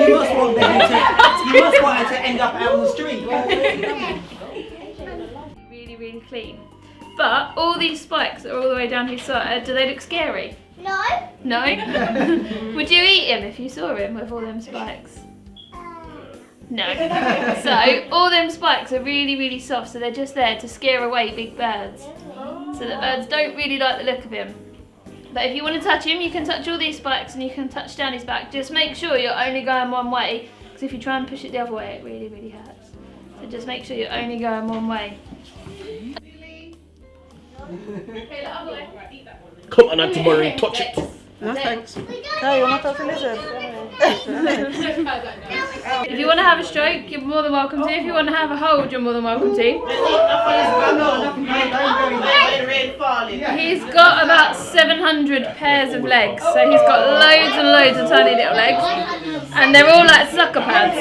You must want her to end up out on the street. Really, really clean. But all these spikes that are all the way down his side, do they look scary? No. No? Would you eat him if you saw him with all them spikes? No. So all them spikes are really, really soft, so they're just there to scare away big birds. So the birds don't really like the look of him. But if you want to touch him, you can touch all these spikes and you can touch down his back. Just make sure you're only going one way, because if you try and push it the other way, it really, really hurts. So just make sure you're only going one way. Come on, Auntie Maureen, touch it. No thanks. No, you're not touching lizard. If you want to have a stroke, you're more than welcome to. If you want to have a hold, you're more than welcome to. He's got about 700 pairs of legs, so he's got loads and loads of tiny little legs, and they're all like sucker pads.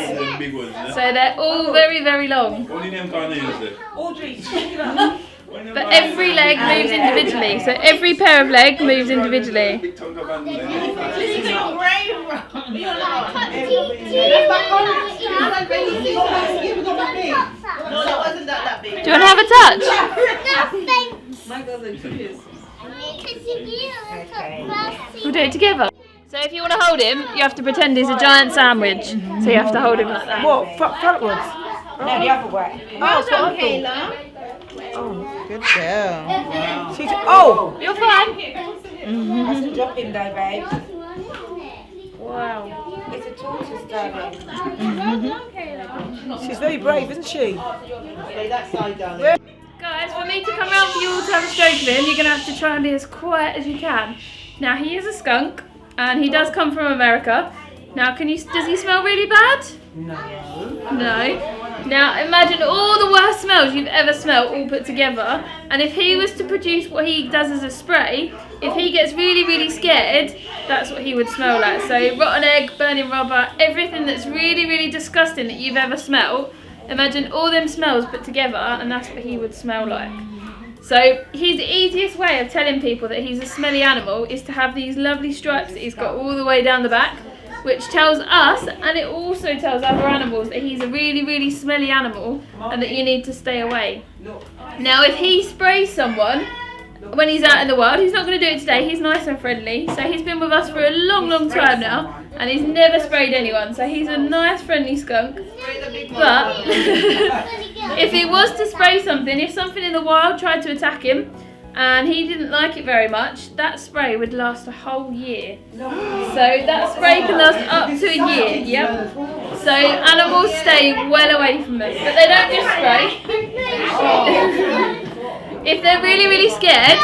So they're all very, very long. But every leg moves individually, so every pair of leg moves individually. Do you want to have a touch? We'll do it together. So if you want to hold him, you have to pretend he's a giant sandwich. So you have to hold him like that. What? Frontwards? No, the other way. Well done, Kayla. Oh, good girl. Wow. You're fine. That's a drop in though, babe. Wow. It's a tortoise, darling. She's very brave, isn't she? Lay that side down. Guys, for me to come round for you all to have a stroke of him, you're going to have to try and be as quiet as you can. Now, he is a skunk, and he does come from America. Now, does he smell really bad? No. Now, imagine all the worst smells you've ever smelled all put together, and if he was to produce what he does as a spray, if he gets really, really scared, that's what he would smell like. So, rotten egg, burning rubber, everything that's really, really disgusting that you've ever smelled, imagine all them smells put together, and that's what he would smell like. So his easiest way of telling people that he's a smelly animal is to have these lovely stripes that he's got all the way down the back, which tells us, and it also tells other animals, that he's a really, really smelly animal and that you need to stay away. Now, if he sprays someone when he's out in the wild, he's not going to do it today, he's nice and friendly, so he's been with us for a long, long time now, and he's never sprayed anyone, so he's a nice, friendly skunk. But if he was to spray something, if something in the wild tried to attack him, and he didn't like it very much, that spray would last a whole year. So that spray can last up to a year, yep. So animals stay well away from us, but they don't just spray. If they're really, really scared,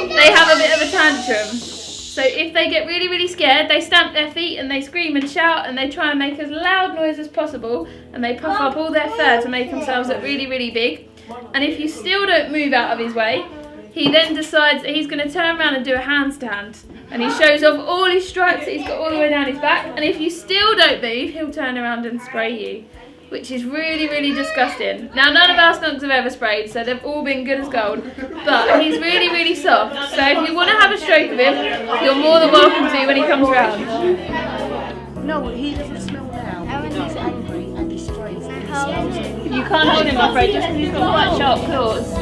they have a bit of a tantrum. So if they get really, really scared, they stamp their feet and they scream and shout and they try and make as loud noise as possible, and they puff up all their fur to make themselves look really, really big. And if you still don't move out of his way, he then decides that he's going to turn around and do a handstand, and he shows off all his stripes that he's got all the way down his back, and if you still don't move, he'll turn around and spray you, which is really, really disgusting. Now, none of our skunks have ever sprayed, so they've all been good as gold, but he's really, really soft, so if you want to have a stroke of him, you're more than welcome to when he comes round. No, he doesn't smell now. He's angry and destroys. You can't hold him, I'm afraid, just because he's got quite sharp claws.